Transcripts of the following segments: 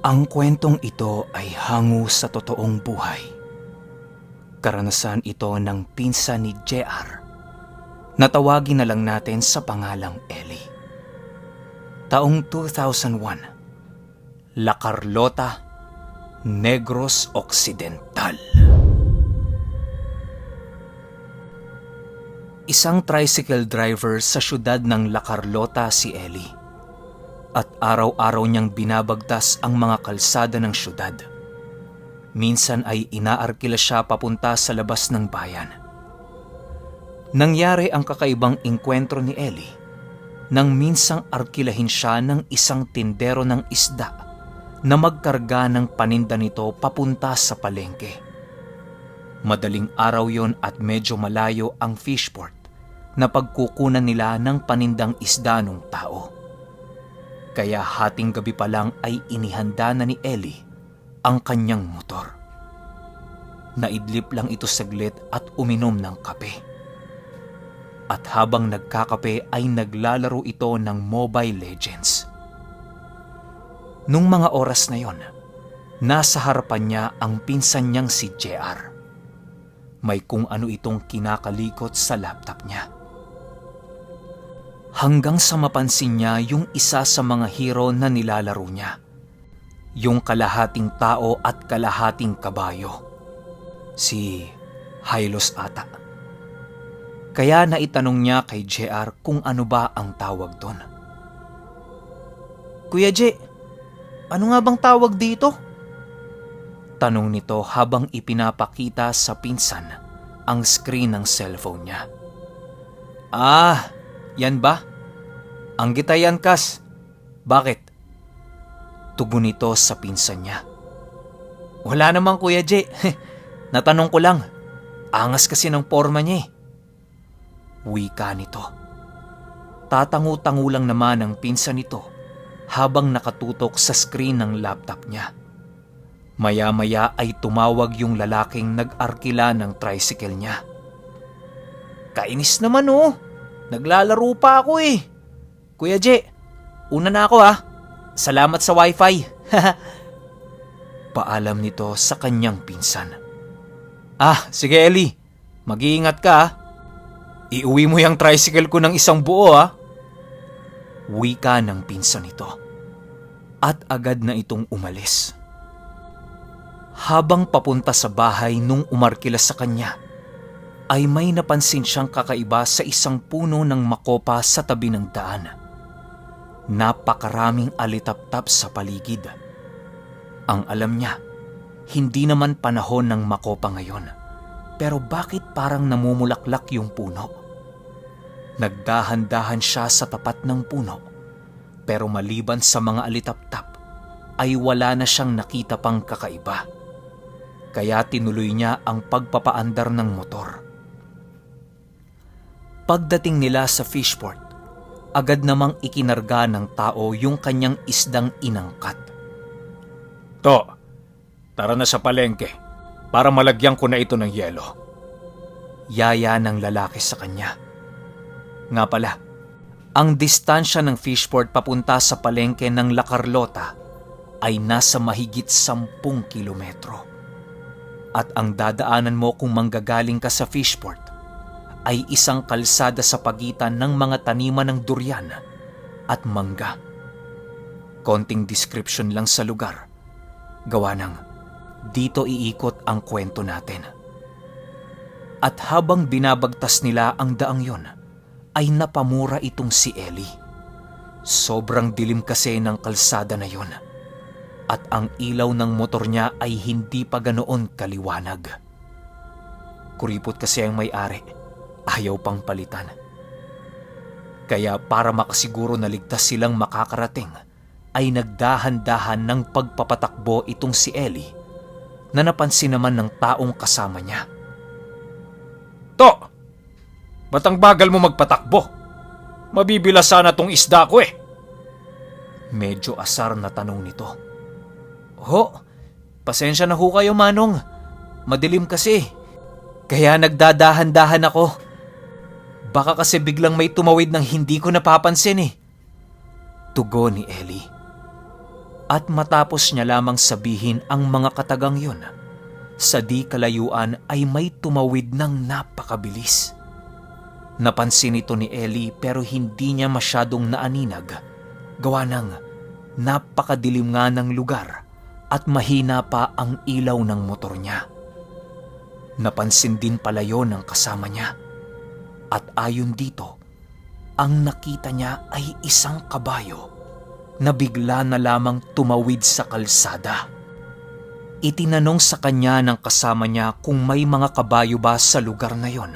Ang kwentong ito ay hango sa totoong buhay. Karanasan ito ng pinsan ni JR na tawagin na lang natin sa pangalang Ellie. Taong 2001, La Carlota, Negros Occidental. Isang tricycle driver sa syudad ng La Carlota si Ellie. At araw-araw niyang binabagtas ang mga kalsada ng syudad. Minsan ay inaarkila siya papunta sa labas ng bayan. Nangyari ang kakaibang engkwentro ni Ellie nang minsang arkilahin siya ng isang tindero ng isda na magkarga ng paninda nito papunta sa palengke. Madaling araw yon at medyo malayo ang fishport na pagkukunan nila ng panindang isda ng tao. Kaya hating gabi pa lang ay inihanda na ni Ellie ang kanyang motor. Naidlip lang ito saglit at uminom ng kape. At habang nagkakape ay naglalaro ito ng Mobile Legends. Nung mga oras na yon, nasa harapan niya ang pinsan niyang si JR. May kung ano itong kinakalikot sa laptop niya. Hanggang sa mapansin niya yung isa sa mga hero na nilalaro niya. Yung kalahating tao at kalahating kabayo. Si Hylos ata. Kaya naitanong niya kay JR kung ano ba ang tawag doon. Kuya J, ano nga bang tawag dito? Tanong nito habang ipinapakita sa pinsan ang screen ng cellphone niya. Yan ba? Ang gitayan kas. Bakit? Tugon nito sa pinsan niya. Wala namang Kuya J. Natanong ko lang. Angas kasi ng forma niya eh. Wika nito. Tatangu-tangu lang naman ang pinsan nito habang nakatutok sa screen ng laptop niya. Maya-maya ay tumawag yung lalaking nag-arkila ng tricycle niya. Kainis naman oh. Naglalaro pa ako eh. Kuya J, una na ako ha. Salamat sa wifi. Paalam nito sa kanyang pinsan. Sige Ellie. Mag-iingat ka ha. Iuwi mo yung tricycle ko ng isang buo ha. Wika ng pinsan nito. At agad na itong umalis. Habang papunta sa bahay nung umarkila sa kanya, ay may napansin siyang kakaiba sa isang puno ng makopa sa tabi ng daan. Napakaraming alitaptap sa paligid. Ang alam niya, hindi naman panahon ng makopa ngayon. Pero bakit parang namumulaklak yung puno? Nagdahan-dahan siya sa tapat ng puno. Pero maliban sa mga alitaptap, ay wala na siyang nakita pang kakaiba. Kaya tinuloy niya ang pagpapaandar ng motor. Pagdating nila sa fishport, agad namang ikinarga ng tao yung kanyang isdang inangkat. Tara na sa palengke para malagyan ko na ito ng yelo. Yaya ng lalaki sa kanya. Nga pala, ang distansya ng fishport papunta sa palengke ng La Carlota ay nasa mahigit 10 kilometro. At ang dadaanan mo kung manggagaling ka sa fishport ay isang kalsada sa pagitan ng mga taniman ng durian at mangga. Konting description lang sa lugar. Gawa ng dito iikot ang kwento natin. At habang binabagtas nila ang daang yon, ay napamura itong si Ellie. Sobrang dilim kasi ng kalsada na yon. At ang ilaw ng motor niya ay hindi pa ganoon kaliwanag. Kuripot kasi ang may-ari. Ayaw pang palitan. Kaya para makasiguro na ligtas silang makakarating, ay nagdahan-dahan ng pagpapatakbo itong si Ellie na napansin naman ng taong kasama niya. Ba't ang bagal mo magpatakbo? Mabibila sana tong isda ko eh. Medyo asar na tanong nito. Pasensya na ho kayo manong. Madilim kasi. Kaya nagdadahan-dahan ako. Baka kasi biglang may tumawid ng hindi ko napapansin eh. Tugon ni Ellie. At matapos niya lamang sabihin ang mga katagang yun, sa di kalayuan ay may tumawid ng napakabilis. Napansin ito ni Ellie pero hindi niya masyadong naaninag, gawa ng napakadilim nga ng lugar at mahina pa ang ilaw ng motor niya. Napansin din pala yon ng kasama niya, at ayon dito, ang nakita niya ay isang kabayo na bigla na lamang tumawid sa kalsada. Itinanong sa kanya ng kasama niya kung may mga kabayo ba sa lugar na yon.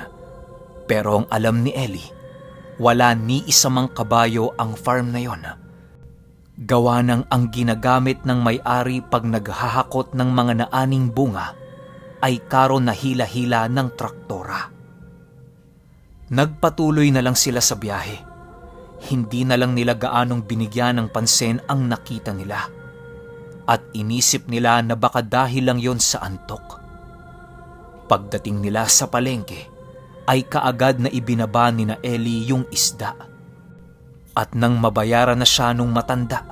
Pero ang alam ni Ellie, wala ni isa mang kabayo ang farm na yon. Gawa ng ang ginagamit ng may-ari pag naghahakot ng mga naaning bunga ay karo na hila-hila ng traktora. Nagpatuloy na lang sila sa biyahe. Hindi na lang nila gaanong binigyan ng pansin ang nakita nila. At inisip nila na baka dahil lang yon sa antok. Pagdating nila sa palengke, ay kaagad na ibinaba ni na Ellie yung isda. At nang mabayaran na siya nung matanda,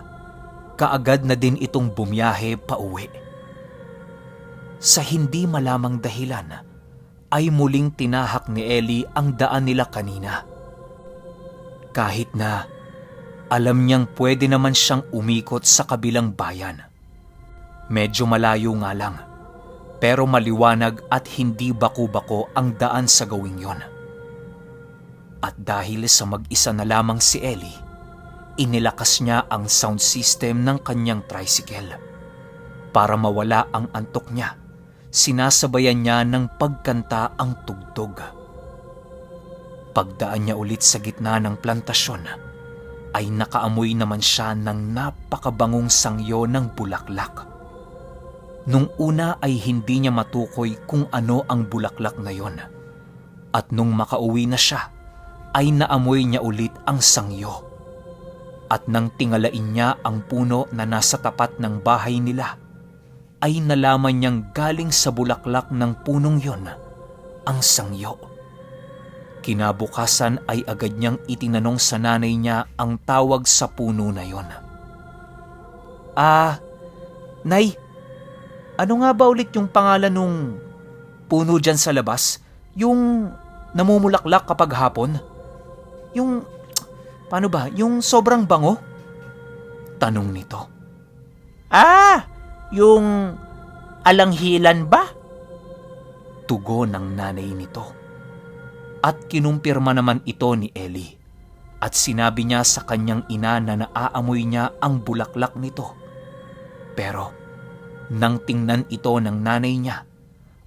kaagad na din itong bumiyahe pauwi. Sa hindi malamang dahilan, ay muling tinahak ni Ellie ang daan nila kanina. Kahit na alam niyang pwede naman siyang umikot sa kabilang bayan. Medyo malayo nga lang, pero maliwanag at hindi bako-bako ang daan sa gawing yon. At dahil sa mag-isa na lamang si Ellie, inilakas niya ang sound system ng kanyang tricycle. Para mawala ang antok niya, sinasabayan niya ng pagkanta ang tugtog. Pagdaan niya ulit sa gitna ng plantasyon, ay nakaamoy naman siya ng napakabangong sangyo ng bulaklak. Nung una ay hindi niya matukoy kung ano ang bulaklak na yon. At nung makauwi na siya, ay naamoy niya ulit ang sangyo. At nang tingalain niya ang puno na nasa tapat ng bahay nila, ay nalaman niyang galing sa bulaklak ng punong yon ang sangyo. Kinabukasan ay agad niyang itinanong sa nanay niya ang tawag sa puno na yon. Nay, ano nga ba ulit yung pangalan nung puno dyan sa labas? Yung namumulaklak kapag hapon? Yung, paano ba? Yung sobrang bango? Tanong nito. Yung alanghilan ba? Tugon ng nanay nito. At kinumpirma naman ito ni Ellie. At sinabi niya sa kanyang ina na naaamoy niya ang bulaklak nito. Pero nang tingnan ito ng nanay niya,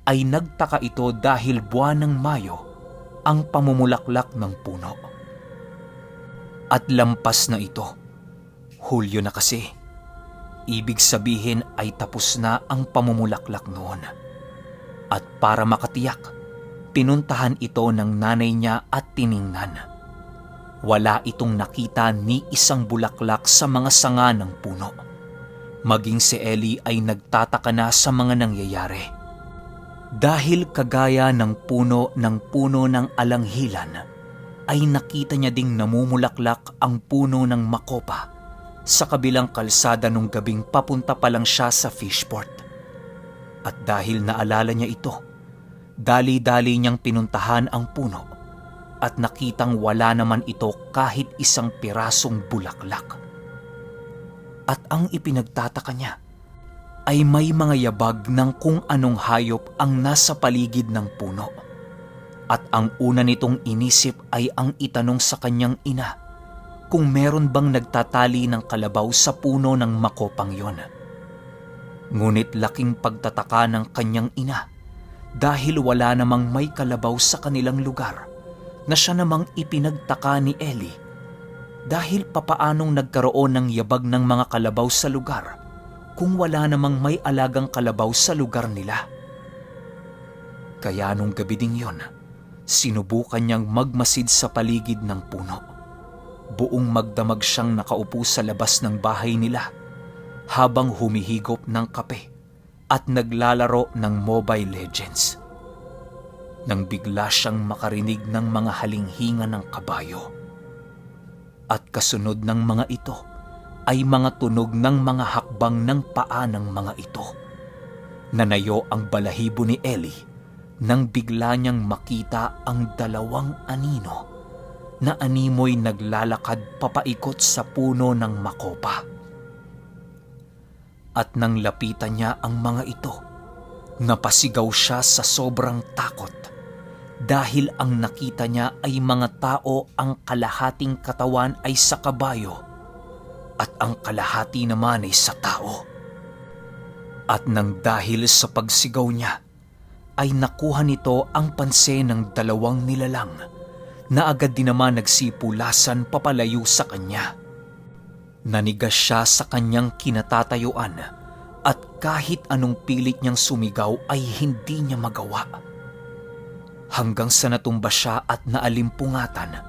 ay nagtaka ito dahil buwan ng Mayo ang pamumulaklak ng puno. At lampas na ito. Hulyo na kasi. Ibig sabihin ay tapos na ang pamumulaklak noon. At para makatiyak, pinuntahan ito ng nanay niya at tiningnan. Wala itong nakita ni isang bulaklak sa mga sanga ng puno. Maging si Ellie ay nagtataka na sa mga nangyayari. Dahil kagaya ng puno ng alanghilan, ay nakita niya ding namumulaklak ang puno ng makopa sa kabilang kalsada nung gabing papunta pa lang siya sa fishport. At dahil naalala niya ito, dali-dali niyang pinuntahan ang puno at nakitang wala naman ito kahit isang pirasong bulaklak. At ang ipinagtataka niya ay may mga yabag ng kung anong hayop ang nasa paligid ng puno. At ang una nitong inisip ay ang itanong sa kanyang ina kung meron bang nagtatali ng kalabaw sa puno ng makopang yon. Ngunit laking pagtataka ng kanyang ina dahil wala namang may kalabaw sa kanilang lugar na siya namang ipinagtaka ni Ellie dahil papaanong nagkaroon ng yabag ng mga kalabaw sa lugar kung wala namang may alagang kalabaw sa lugar nila. Kaya nung gabi ding yon, sinubukan niyang magmasid sa paligid ng puno. Buong magdamag siyang nakaupo sa labas ng bahay nila habang humihigop ng kape at naglalaro ng Mobile Legends. Nang bigla siyang makarinig ng mga halinghinga ng kabayo. At kasunod ng mga ito ay mga tunog ng mga hakbang ng paa ng mga ito. Nanayo ang balahibo ni Ellie nang bigla niyang makita ang dalawang anino na animoy naglalakad papaikot sa puno ng makopa. At nang lapitan niya ang mga ito, napasigaw siya sa sobrang takot dahil ang nakita niya ay mga tao ang kalahating katawan ay sa kabayo at ang kalahati naman ay sa tao. At nang dahil sa pagsigaw niya, ay nakuha nito ang pansin ng dalawang nilalang na agad din naman nagsipulasan papalayo sa kanya. Nanigas siya sa kanyang kinatatayuan at kahit anong pilit niyang sumigaw ay hindi niya magawa. Hanggang sa natumba siya at naalimpungatan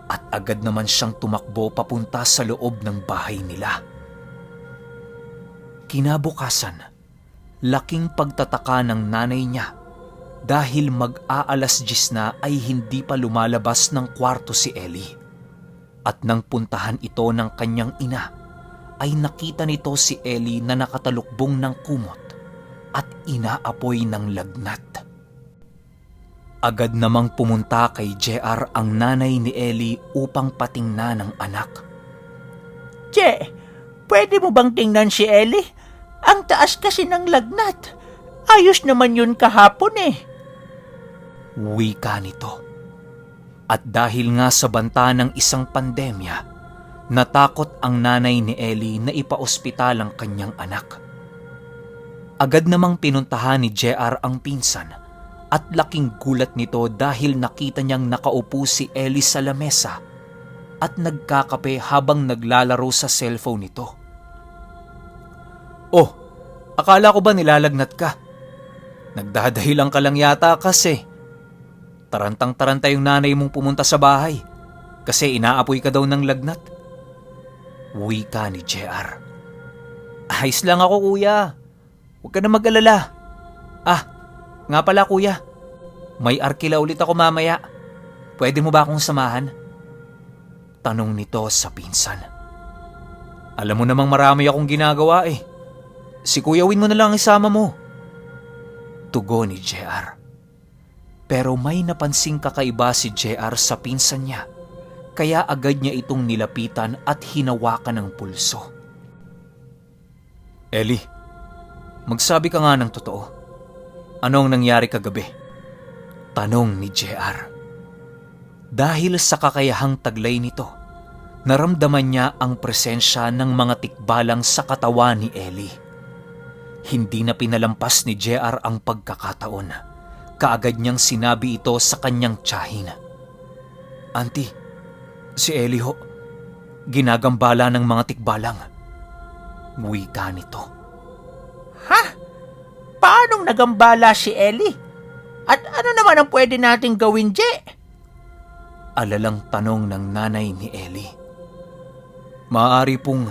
at agad naman siyang tumakbo papunta sa loob ng bahay nila. Kinabukasan, laking pagtataka ng nanay niya dahil mag-aalas 10 na ay hindi pa lumalabas ng kwarto si Ellie. At nang puntahan ito ng kanyang ina, ay nakita nito si Ellie na nakatalukbong ng kumot at inaapoy ng lagnat. Agad namang pumunta kay JR ang nanay ni Ellie upang patingnan ang anak. Je, pwede mo bang tingnan si Ellie? Ang taas kasi ng lagnat. Ayos naman yun kahapon eh. Wika nito. At dahil nga sa banta ng isang pandemya, natakot ang nanay ni Ellie na ipaospital ang kanyang anak. Agad namang pinuntahan ni JR ang pinsan at laking gulat nito dahil nakita niyang nakaupo si Ellie sa lamesa at nagkakape habang naglalaro sa cellphone nito. Oh, akala ko ba nilalagnat ka? Nagdadahilan ka lang yata kasi. Tarantang-taranta yung nanay mong pumunta sa bahay kasi inaapoy ka daw ng lagnat. Wika ni JR. Ayos lang ako kuya. Huwag ka na mag-alala. Ah, nga pala kuya. May arkila ulit ako mamaya. Pwede mo ba akong samahan? Tanong nito sa pinsan. Alam mo namang marami akong ginagawa eh. Si Kuya Win mo na lang isama mo. Tugon ni JR. Pero may napansing kakaiba si JR sa pinsan niya, kaya agad niya itong nilapitan at hinawakan ng pulso. Ellie, magsabi ka nga ng totoo. Anong nangyari kagabi? Tanong ni JR. Dahil sa kakayahang taglay nito, naramdaman niya ang presensya ng mga tikbalang sa katawan ni Ellie. Hindi na pinalampas ni JR ang pagkakataon. Kaagad niyang sinabi ito sa kanyang tiyahin. Auntie, si Ellie ho, ginagambala ng mga tikbalang. Wika nito. Ha? Paanong nagambala si Ellie? At ano naman ang pwede nating gawin, Je? Alalang tanong ng nanay ni Ellie. Maaari pong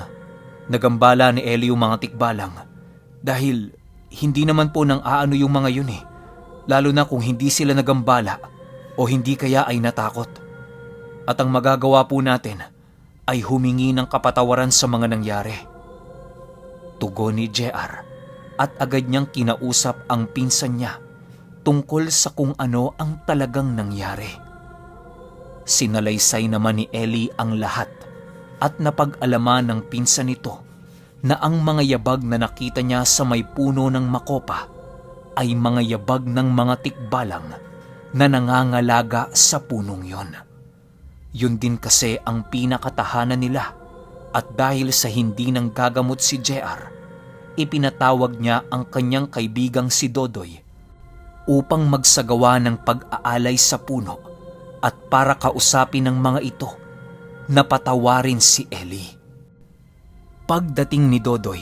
nagambala ni Ellie yung mga tikbalang dahil hindi naman po nang aano yung mga yun eh. Lalo na kung hindi sila nagambala o hindi kaya ay natakot. At ang magagawa po natin ay humingi ng kapatawaran sa mga nangyari. Tugon ni JR at agad niyang kinausap ang pinsan niya tungkol sa kung ano ang talagang nangyari. Sinalaysay naman ni Ellie ang lahat at napag-alaman ng pinsan nito na ang mga yabag na nakita niya sa may puno ng makopa ay mga yabag ng mga tikbalang na nangangalaga sa punong yon. Yun din kasi ang pinakatahanan nila at dahil sa hindi nang gagamot si JR, ipinatawag niya ang kanyang kaibigang si Dodoy upang magsagawa ng pag-aalay sa puno at para kausapin ng mga ito na patawarin si Ellie. Pagdating ni Dodoy,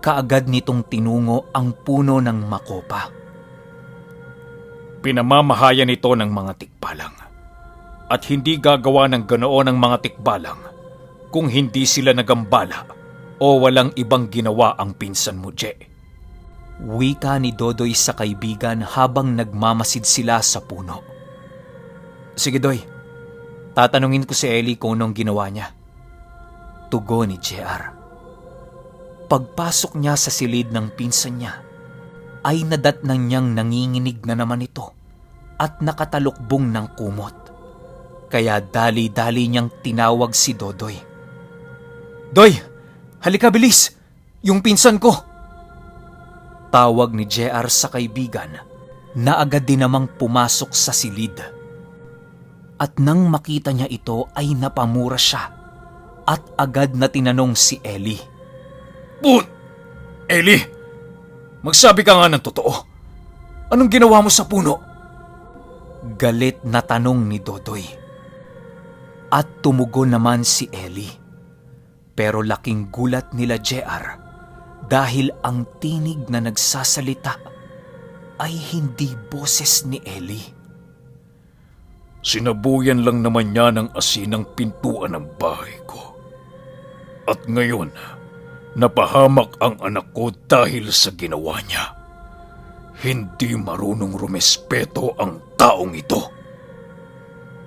kaagad nitong tinungo ang puno ng makopa. Pinamamahayan ito ng mga tikbalang at hindi gagawa ng ganoon ng mga tikbalang kung hindi sila nagambala o walang ibang ginawa ang pinsan mo, Je. Wika ni Dodoy sa kaibigan habang nagmamasid sila sa puno. Sige, Doy. Tatanungin ko si Ellie kung anong ginawa niya. tugon ni JR. Pagpasok niya sa silid ng pinsan niya, ay nadatnang niyang nanginginig na naman ito at nakatalukbong ng kumot. Kaya dali-dali niyang tinawag si Dodoy. "Doy, halika bilis! Yung pinsan ko!" Tawag ni JR sa kaibigan na agad din namang pumasok sa silid. At nang makita niya ito ay napamura siya at agad na tinanong si Ellie. Ellie, magsabi ka nga ng totoo. Anong ginawa mo sa puno?" Galit na tanong ni Dodoy. At tumugon naman si Ellie. Pero laking gulat nila JR dahil ang tinig na nagsasalita ay hindi boses ni Ellie. "Sinabuyan lang naman niya ng asin ang pintuan ng bahay ko. At ngayon, napahamak ang anak ko dahil sa ginawa niya. Hindi marunong rumespeto ang taong ito."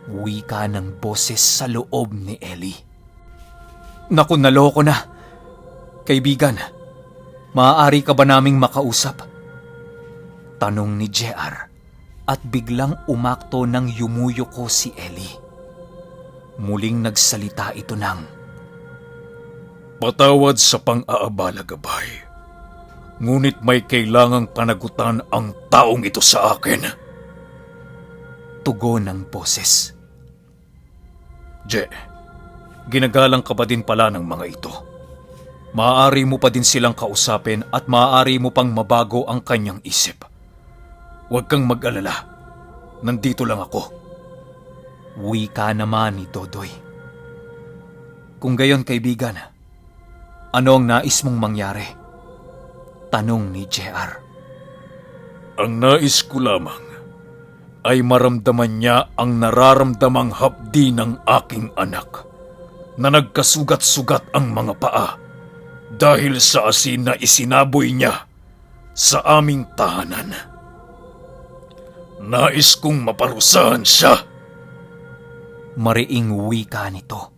Wika ng boses sa loob ni Ellie. "Naku, naloko na. Kaibigan, maaari ka ba naming makausap?" Tanong ni JR at biglang umakto ng yumuyuko si Ellie. Muling nagsalita ito ng, "Patawad sa pang-aabala, gabay. Ngunit may kailangang panagutan ang taong ito sa akin." Tugon ng boses. Ginagalang ka pa din pala ng mga ito. Maaari mo pa din silang kausapin at maaari mo pang mabago ang kanyang isip. Huwag kang mag-alala. Nandito lang ako." Wika naman ni Dodoy. "Kung gayon, kaibigan, ano ang nais mong mangyari?" Tanong ni JR. "Ang nais ko lamang ay maramdaman niya ang nararamdamang hapdi ng aking anak na nagkasugat-sugat ang mga paa dahil sa asin na isinaboy niya sa aming tahanan. Nais kong maparusahan siya." Mariing wika nito.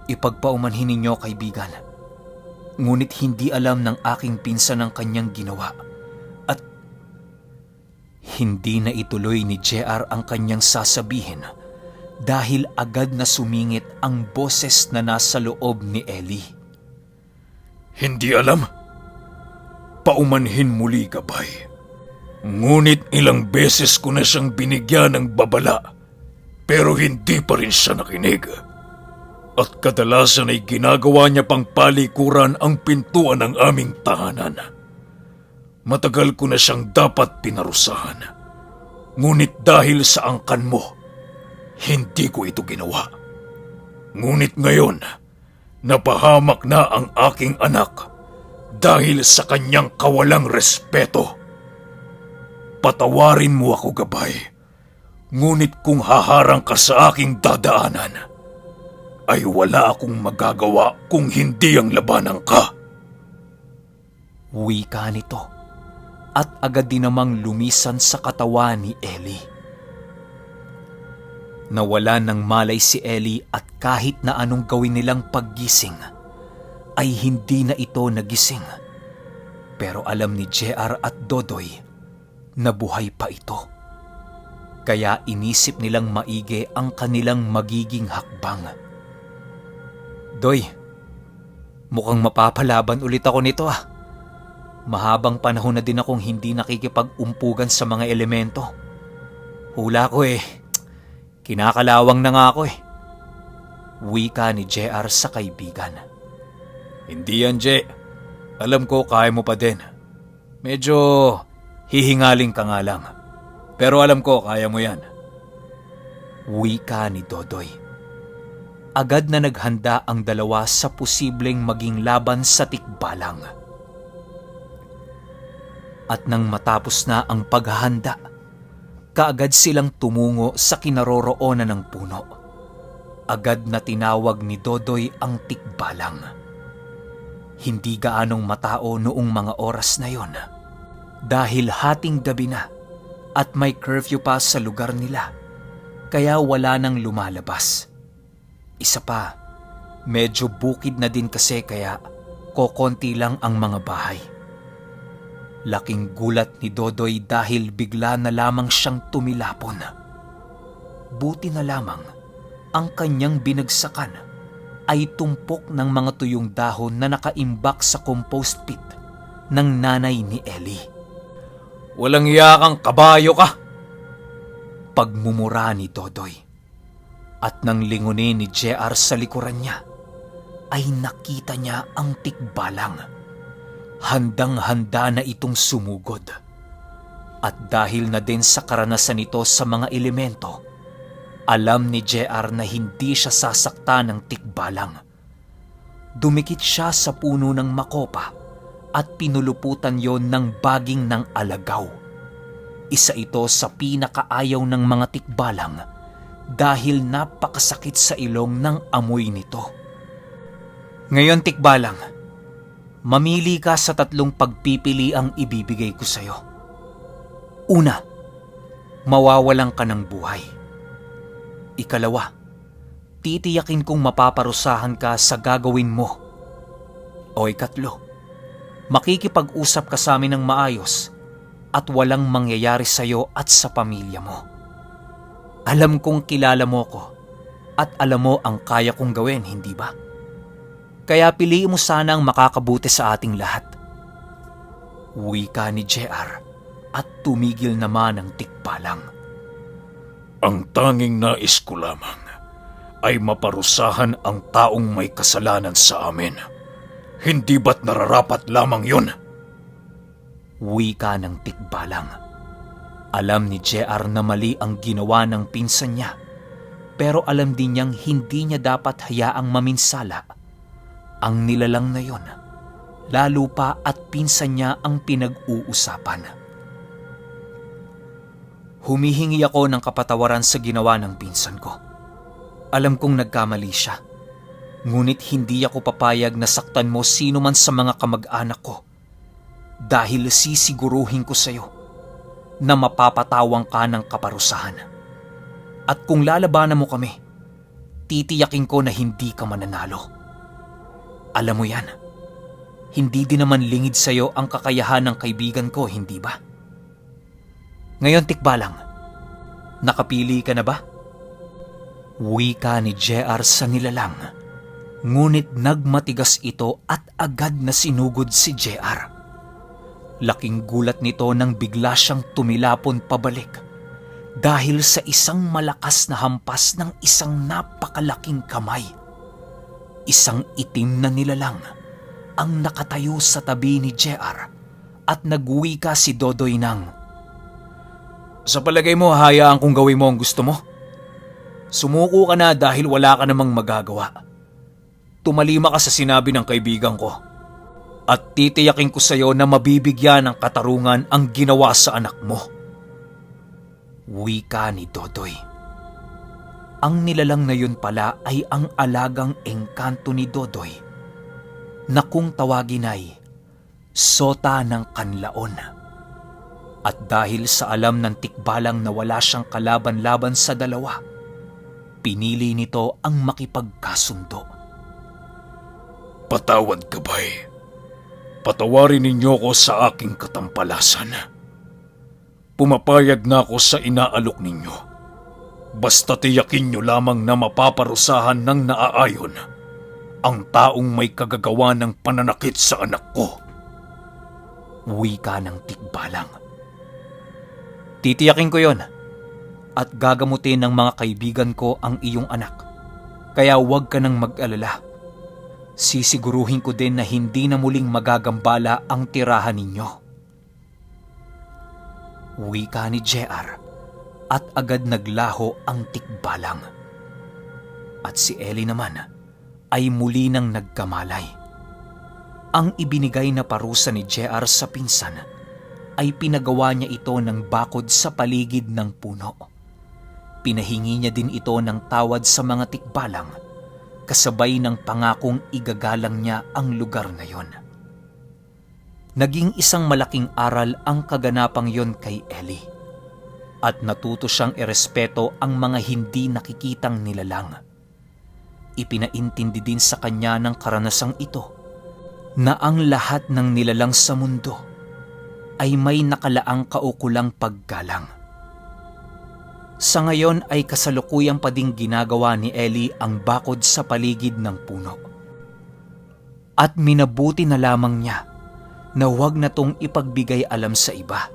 "Ipagpaumanhin ninyo, kaibigan. Ngunit hindi alam ng aking pinsan ang kanyang ginawa." At hindi na ituloy ni JR ang kanyang sasabihin dahil agad na sumingit ang boses na nasa loob ni Ellie. "Hindi alam? Paumanhin muli, gabay. Ngunit ilang beses ko na siyang binigyan ng babala, pero hindi pa rin siya nakinig. At kadalasan ay ginagawa niya pang palikuran ang pintuan ng aming tahanan. Matagal ko na siyang dapat pinarusahan. Ngunit dahil sa angkan mo, hindi ko ito ginawa. Ngunit ngayon, napahamak na ang aking anak dahil sa kanyang kawalang respeto. Patawarin mo ako, gabay. Ngunit kung haharang ka sa aking dadaanan, ay wala akong magagawa kung hindi ang labanan ka." Wika nito at agad din namang lumisan sa katawan ni Ellie. Nawala ng malay si Ellie at kahit na anong gawin nilang paggising, ay hindi na ito nagising. Pero alam ni JR at Dodoy na buhay pa ito. Kaya inisip nilang maigi ang kanilang magiging hakbang. "Doy, mukhang mapapalaban ulit ako nito ah. Mahabang panahon na din akong hindi nakikipag-umpugan sa mga elemento. Hula ko kinakalawang na nga ako eh." Wika ni JR sa kaibigan. "Hindi yan, Je. Alam ko kaya mo pa din. Medyo hihingaling ka nga lang. Pero alam ko kaya mo yan." Wika ni Dodoy. Agad na naghanda ang dalawa sa posibleng maging laban sa tikbalang. At nang matapos na ang paghahanda, kaagad silang tumungo sa kinaroroonan ng puno. Agad na tinawag ni Dodoy ang tikbalang. Hindi gaanong matao noong mga oras na yon. Dahil hating gabi na at may curfew pa sa lugar nila, kaya wala nang lumalabas. Isa pa, Medyo bukid na din kasi kaya kokonti lang ang mga bahay. Laking gulat ni Dodoy dahil bigla na lamang siyang tumilapon. Buti na lamang ang kanyang binagsakan ay tumpok ng mga tuyong dahon na nakaimbak sa compost pit ng nanay ni Ellie. Walang iyakang kabayo ka! Pagmumura ni Dodoy. At nang lingunin ni JR sa likuran niya, ay nakita niya ang tikbalang. Handang-handa na itong sumugod. At dahil na din sa karanasan nito sa mga elemento, alam ni JR na hindi siya sasakta ng tikbalang. Dumikit siya sa puno ng makopa at pinuluputan yon ng baging ng alagaw. Isa ito sa pinakaayaw ng mga tikbalang dahil napakasakit sa ilong ng amoy nito. Ngayon, tikbalang, mamili ka sa 3 pagpipili ang ibibigay ko sa'yo. Una, mawawalan ka ng buhay. Ikalawa, titiyakin kong mapaparusahan ka sa gagawin mo. O ikatlo, makikipag-usap ka sa amin ng maayos at walang mangyayari sa'yo at sa pamilya mo. Alam kong kilala mo ko at alam mo ang kaya kong gawin, hindi ba? Kaya piliin mo sana ang makakabuti sa ating lahat. Wika ni JR at tumigil naman ang tikbalang. Ang tanging nais ko lamang ay maparusahan ang taong may kasalanan sa amin. Hindi ba't nararapat lamang yun? Wika ng tikbalang. Alam ni JR na mali ang ginawa ng pinsan niya, pero alam din niyang hindi niya dapat hayaang maminsala ang nilalang na yon, lalo pa at pinsan niya ang pinag-uusapan. Humihingi ako ng kapatawaran sa ginawa ng pinsan ko. Alam kong nagkamali siya, ngunit hindi ako papayag na saktan mo sino man sa mga kamag-anak ko dahil sisiguruhin ko sa iyo na mapapatawang ka ng kaparusahan. At kung lalabanan mo kami, titiyakin ko na hindi ka mananalo. Alam mo yan, hindi din naman lingid sa'yo ang kakayahan ng kaibigan ko, hindi ba? Ngayon, tikbalang, nakapili ka na ba? Wika ni JR sa nilalang, ngunit nagmatigas ito at agad na sinugod si JR. Laking gulat nito nang bigla siyang tumilapon pabalik dahil sa isang malakas na hampas ng isang napakalaking kamay. Isang itim na nilalang ang nakatayo sa tabi ni JR at nagwika si Dodoy ng, Sa palagay mo, hayaan kung gawin mo ang gusto mo? Sumuko ka na dahil wala ka namang magagawa. Tumalima ka sa sinabi ng kaibigan ko. At titiyakin ko sa iyo na mabibigyan ng katarungan ang ginawa sa anak mo. Wika ni Dodoy. Ang nilalang na yun pala ay ang alagang engkanto ni Dodoy na kung tawagin ay Sota ng Kanlaon. At dahil sa alam ng tikbalang na wala siyang kalaban-laban sa dalawa, pinili nito ang makipagkasundo. Patawad ka ba'y? Patawarin ninyo ko sa aking katampalasan. Pumapayag na ako sa inaalok ninyo. Basta tiyakin nyo lamang na mapaparusahan ng naaayon ang taong may kagagawa ng pananakit sa anak ko. Wika ng tikbalang. Titiyakin ko yon at gagamutin ng mga kaibigan ko ang iyong anak. Kaya huwag ka nang mag-alala. Sisiguruhin ko din na hindi na muling magagambala ang tirahan ninyo. Wika ni JR at agad naglaho ang tikbalang. At si Ellie naman ay muli nang nagkamalay. Ang ibinigay na parusa ni JR sa pinsan ay pinagawa niya ito ng bakod sa paligid ng puno. Pinahingi niya din ito ng tawad sa mga tikbalang, kasabay ng pangakong igagalang niya ang lugar na yon. Naging isang malaking aral ang kaganapang yon kay Ellie, at natuto siyang irespeto ang mga hindi nakikitang nilalang. ipinaintindi din sa kanya ng karanasang ito na ang lahat ng nilalang sa mundo ay may nakalaang kaukulang paggalang. Sa ngayon ay kasalukuyang pa ding ginagawa ni Ellie ang bakod sa paligid ng puno. At minabuti na lamang niya na huwag na tong ipagbigay alam sa iba.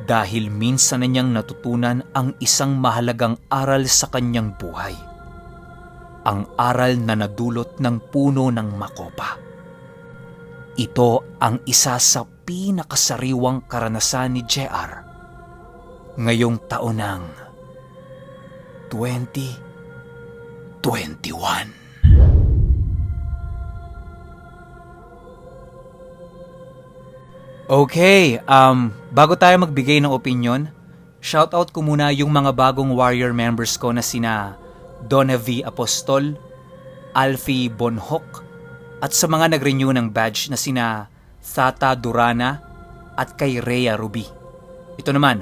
Dahil minsan na niyang natutunan ang isang mahalagang aral sa kanyang buhay. Ang aral na nadulot ng puno ng makopa. Ito ang isa sa pinakasariwang karanasan ni JR ngayong taon ng 2021. Okay, bago tayo magbigay ng opinion, shoutout ko muna yung mga bagong warrior members ko na sina Donna V. Apostol, Alfie Bonhoc, at sa mga nag-renew ng badge na sina Thata Durana at kay Rhea Ruby. Ito naman,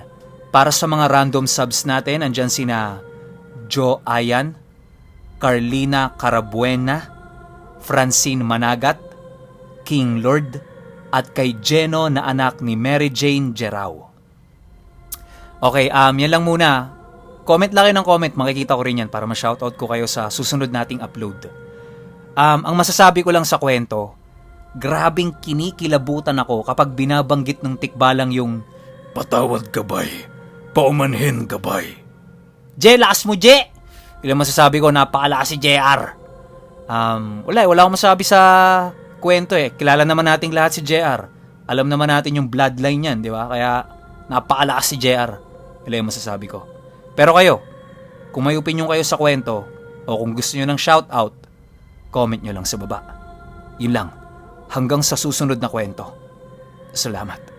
para sa mga random subs natin, andyan sina Jo Ayan, Carlina Carabuena, Francine Managat, King Lord, at kay Jeno na anak ni Mary Jane Gerao. Okay, yan lang muna. Comment lang kayo ng comment, makikita ko rin yan para ma-shoutout ko kayo sa susunod nating upload. Ang masasabi ko lang sa kwento, grabing kinikilabutan ako kapag binabanggit ng tikbalang yung Patawad gabay, paumanhin gabay. Je, lakas mo, Je! Ilang masasabi ko, napakalakas si JR. Wala akong masabi sa kwento eh. Kilala naman nating lahat si JR. Alam naman natin yung bloodline niyan, di ba? Kaya napakalakas si JR. Ilang masasabi ko. Pero kayo, kung may opinion kayo sa kwento, o kung gusto nyo ng shoutout, comment nyo lang sa baba. Yun lang. Hanggang sa susunod na kwento. Salamat.